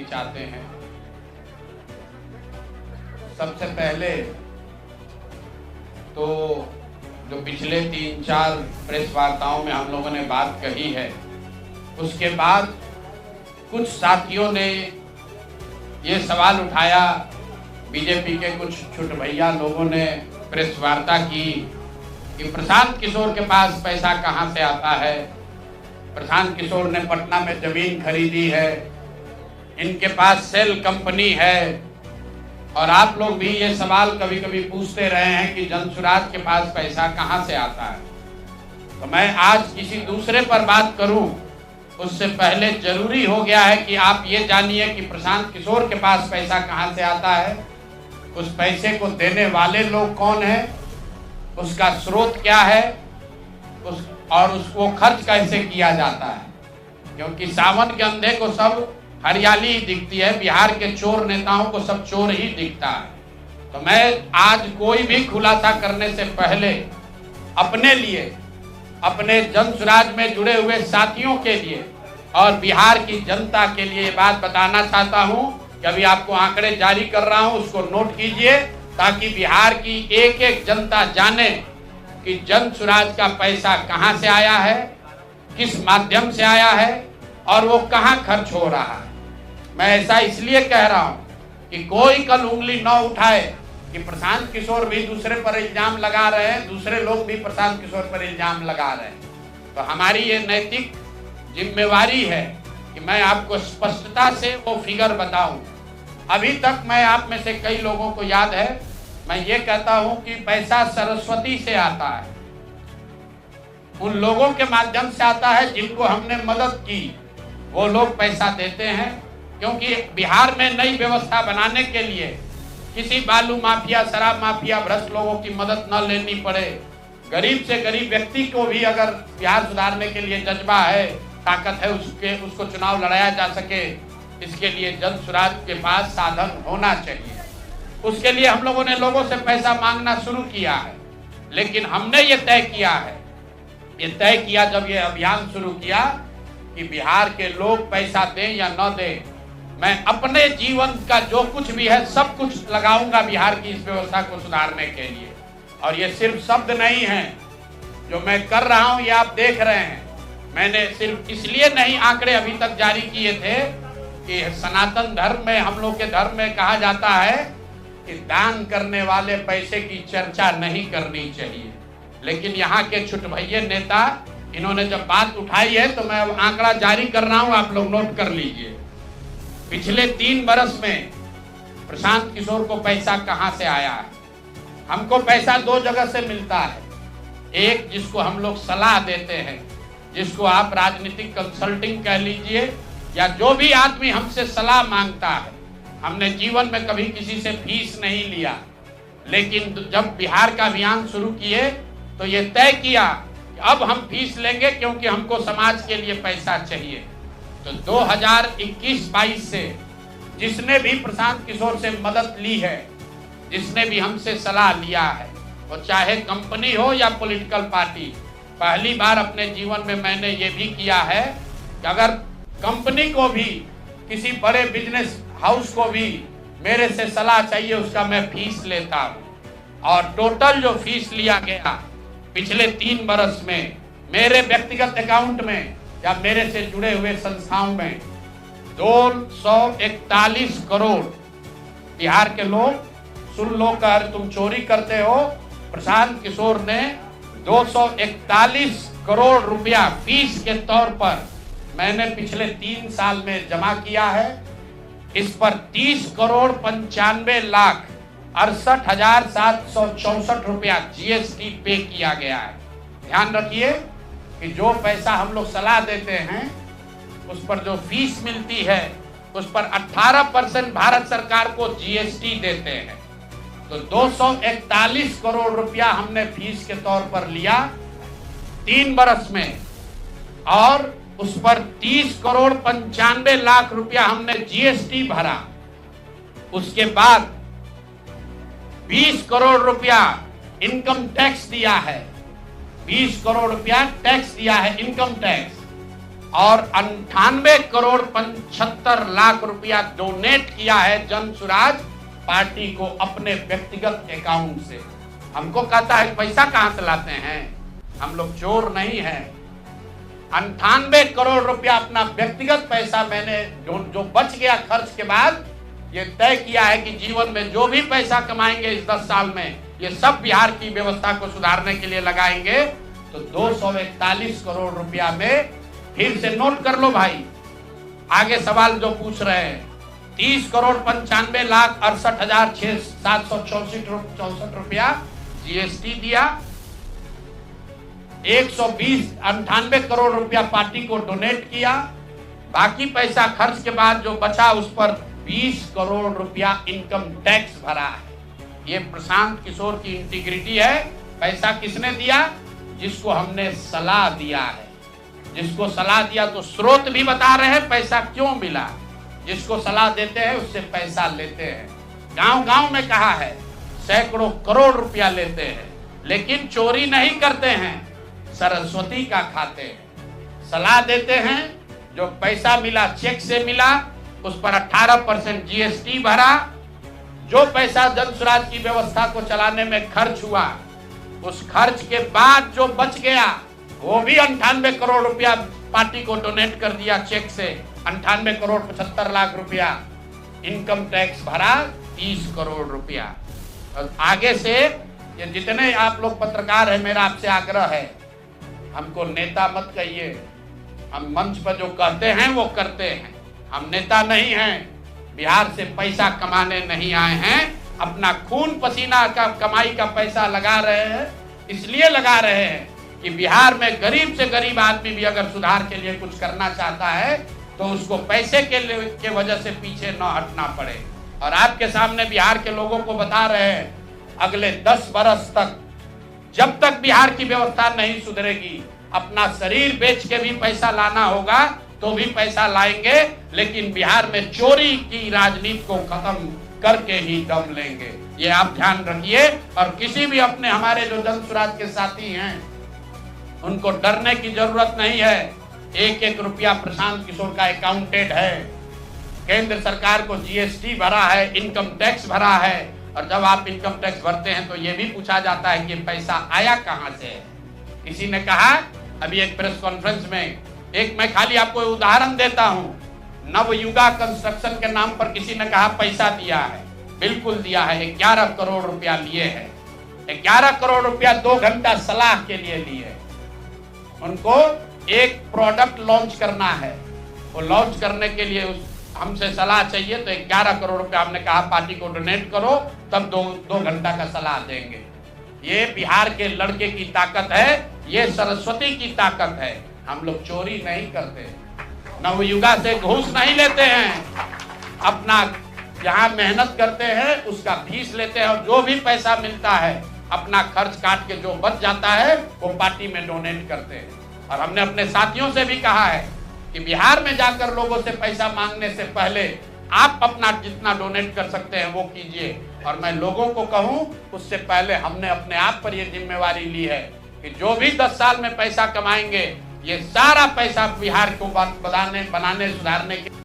राजनीति चाहते हैं। सबसे पहले तो जो पिछले 3-4 प्रेस वार्ताओं में हम लोगों ने बात कही है, उसके बाद कुछ साथियों ने ये सवाल उठाया, बीजेपी के कुछ छुट भैया लोगों ने प्रेस वार्ता की कि प्रशांत किशोर के पास पैसा कहाँ से आता है। प्रशांत किशोर ने पटना में जमीन खरीदी है, इनके पास सेल कंपनी है, और आप लोग भी ये सवाल कभी कभी पूछते रहे हैं कि जनसुराज के पास पैसा कहाँ से आता है। तो मैं आज किसी दूसरे पर बात करूं उससे पहले जरूरी हो गया है कि आप ये जानिए कि प्रशांत किशोर के पास पैसा कहाँ से आता है, उस पैसे को देने वाले लोग कौन हैं, उसका स्रोत क्या है, और उसको खर्च कैसे किया जाता है। क्योंकि सावन के अंधे को सब हरियाली ही दिखती है, बिहार के चोर नेताओं को सब चोर ही दिखता है। तो मैं आज कोई भी खुलासा करने से पहले अपने लिए, अपने जनसुराज में जुड़े हुए साथियों के लिए और बिहार की जनता के लिए ये बात बताना चाहता हूं कि अभी आपको आंकड़े जारी कर रहा हूं, उसको नोट कीजिए ताकि बिहार की एक एक जनता जाने कि जनसुराज का पैसा कहां से आया है, किस माध्यम से आया है और वो कहां खर्च हो रहा है। मैं ऐसा इसलिए कह रहा हूं कि कोई कल उंगली न उठाए कि प्रशांत किशोर भी दूसरे पर इल्जाम लगा रहे हैं, दूसरे लोग भी प्रशांत किशोर पर इल्जाम लगा रहे हैं। तो हमारी ये नैतिक जिम्मेवारी है कि मैं आपको स्पष्टता से वो फिगर बताऊं। अभी तक मैं आप में से कई लोगों को याद है, मैं ये कहता हूं कि पैसा सरस्वती से आता है, उन लोगों के माध्यम से आता है जिनको हमने मदद की, वो लोग पैसा देते हैं। क्योंकि बिहार में नई व्यवस्था बनाने के लिए किसी बालू माफिया, शराब माफिया, भ्रष्ट लोगों की मदद न लेनी पड़े, गरीब से गरीब व्यक्ति को भी अगर बिहार सुधारने के लिए जज्बा है, ताकत है, उसको चुनाव लड़ाया जा सके, इसके लिए जनसुराज के पास साधन होना चाहिए। उसके लिए हम लोगों ने लोगों से पैसा मांगना शुरू किया है, लेकिन हमने ये तय किया जब ये अभियान शुरू किया कि बिहार के लोग पैसा दें या न दें, मैं अपने जीवन का जो कुछ भी है सब कुछ लगाऊंगा बिहार की इस व्यवस्था को सुधारने के लिए। और ये सिर्फ शब्द नहीं है जो मैं कर रहा हूं, ये आप देख रहे हैं। मैंने सिर्फ इसलिए नहीं आंकड़े अभी तक जारी किए थे कि सनातन धर्म में, हम लोग के धर्म में कहा जाता है कि दान करने वाले पैसे की चर्चा नहीं करनी चाहिए। लेकिन यहाँ के छुट भैये नेता, इन्होंने जब बात उठाई है तो मैं अब आंकड़ा जारी कर रहा हूं, आप लोग नोट कर लीजिए। पिछले 3 बरस में प्रशांत किशोर को पैसा कहां से आया है। हमको पैसा 2 जगह से मिलता है। एक, जिसको हम लोग सलाह देते हैं, जिसको आप राजनीतिक कंसल्टिंग कह लीजिए, या जो भी आदमी हमसे सलाह मांगता है। हमने जीवन में कभी किसी से फीस नहीं लिया, लेकिन जब बिहार का अभियान शुरू किए तो ये तय किया कि अब हम फीस लेंगे क्योंकि हमको समाज के लिए पैसा चाहिए। तो 2021-22 से जिसने भी प्रशांत किशोर से मदद ली है, जिसने भी हमसे सलाह लिया है, वो चाहे कंपनी हो या पॉलिटिकल पार्टी, पहली बार अपने जीवन में मैंने ये भी किया है कि अगर कंपनी को भी, किसी बड़े बिजनेस हाउस को भी मेरे से सलाह चाहिए, उसका मैं फीस लेता हूँ। और टोटल जो फीस लिया गया पिछले 3 बरस में मेरे व्यक्तिगत अकाउंट में या मेरे से जुड़े हुए संस्थाओं में 241 करोड़। बिहार के लोग सुन लो, कर तुम चोरी करते हो, प्रशांत किशोर ने 241 करोड़ रुपया फीस के तौर पर मैंने पिछले 3 साल में जमा किया है। इस पर 30 करोड़ 95 लाख 68,764 रुपया जीएसटी पे किया गया है। ध्यान रखिए कि जो पैसा हम लोग सलाह देते हैं, उस पर जो फीस मिलती है, उस पर 18% भारत सरकार को जीएसटी देते हैं। तो 241 करोड़ रुपया हमने फीस के तौर पर लिया 3 बरस में, और उस पर 30 करोड़ 95 लाख रुपया हमने जीएसटी भरा। उसके बाद 20 करोड़ रुपया इनकम टैक्स दिया है, 20 करोड़ रुपया टैक्स दिया है, इनकम टैक्स। और 98,75,00,000 रुपया डोनेट किया है जन सुराज पार्टी को अपने व्यक्तिगत अकाउंट से। हमको कहता है पैसा कहां से लाते हैं, हम लोग चोर नहीं हैं। 98 करोड़ रुपया अपना व्यक्तिगत पैसा मैंने जो बच गया खर्च के बाद ये तय किया है कि जीवन में जो भी पैसा कमाएंगे इस 10 साल में ये सब बिहार की व्यवस्था को सुधारने के लिए लगाएंगे। तो 241 करोड़ रुपया में फिर से नोट कर लो भाई, आगे सवाल जो पूछ रहे हैं, 30,95,68,764 रुपया जीएसटी दिया, 198 करोड़ रुपया पार्टी को डोनेट किया, बाकी पैसा खर्च के बाद जो बचा उस पर 20 करोड़ रुपया इनकम टैक्स भरा है। ये प्रशांत किशोर की इंटीग्रिटी है। पैसा किसने दिया? जिसको हमने सलाह दिया है। जिसको सलाह दिया तो स्रोत भी बता रहे हैं पैसा क्यों मिला। जिसको सलाह देते हैं उससे पैसा लेते हैं। गांव-गांव में कहा है सैकड़ों करोड़ रुपया लेते हैं, लेकिन चोरी नहीं करते हैं, सरस्वती का खाते हैं। सलाह देते हैं, जो पैसा मिला चेक से मिला उस पर 18% जीएसटी भरा, जो पैसा जन सुराज की व्यवस्था को चलाने में खर्च हुआ उस खर्च के बाद जो बच गया वो भी 98 करोड़ रुपया पार्टी को डोनेट कर दिया चेक से। 98,75,00,000 रुपया इनकम टैक्स भरा, 30 करोड़ रुपया। और आगे से ये जितने आप लोग पत्रकार हैं, मेरा आपसे आग्रह है, हमको नेता मत कहिए। हम मंच पर जो कहते हैं वो करते हैं। हम नेता नहीं हैं, बिहार से पैसा कमाने नहीं आए हैं। अपना खून पसीना का कमाई का पैसा लगा रहे हैं, इसलिए लगा रहे हैं कि बिहार में गरीब से गरीब आदमी भी अगर सुधार के लिए कुछ करना चाहता है तो उसको पैसे के वजह से पीछे न हटना पड़े। और आपके सामने बिहार के लोगों को बता रहे हैं, अगले 10 बरस तक जब तक बिहार की व्यवस्था नहीं सुधरेगी, अपना शरीर बेच के भी पैसा लाना होगा तो भी पैसा लाएंगे, लेकिन बिहार में चोरी की राजनीति को खत्म करके ही दम लेंगे। ये आप ध्यान रखिए। और किसी भी अपने हमारे जो जन सुराज के साथी हैं उनको डरने की जरूरत नहीं है। 1-1 रुपया प्रशांत किशोर का अकाउंटेड है। केंद्र सरकार को जीएसटी भरा है, इनकम टैक्स भरा है। और जब आप इनकम टैक्स भरते हैं तो ये भी पूछा जाता है कि पैसा आया कहां से। किसी ने कहा अभी एक प्रेस कॉन्फ्रेंस में, एक मैं खाली आपको उदाहरण देता हूं, नवयुगा कंस्ट्रक्शन के नाम पर किसी ने कहा पैसा दिया है। बिल्कुल दिया है, 11 करोड़ रुपया लिए है। 11 करोड़ रुपया 2 घंटा सलाह के लिए लिए। उनको एक प्रोडक्ट लॉन्च करना है, वो लॉन्च करने के लिए हमसे सलाह चाहिए, तो 11 करोड़ रुपया हमने कहा पार्टी को डोनेट करो, तब 2 घंटा का सलाह देंगे। ये बिहार के लड़के की ताकत है, ये सरस्वती की ताकत है। हम लोग चोरी नहीं करते, नवयुगा से घूस नहीं लेते हैं, अपना जहां मेहनत करते हैं उसका फीस लेते हैं, और जो भी पैसा मिलता है अपना खर्च काट के जो बच जाता है वो पार्टी में डोनेट करते हैं। और हमने अपने साथियों से भी कहा है कि बिहार में जाकर लोगों से पैसा मांगने से पहले आप अपना जितना डोनेट कर सकते हैं वो कीजिए। और मैं लोगों को कहूं, उससे पहले हमने अपने आप पर ये जिम्मेवारी ली है कि जो भी 10 साल में पैसा कमाएंगे ये सारा पैसा बिहार को बनाने सुधारने के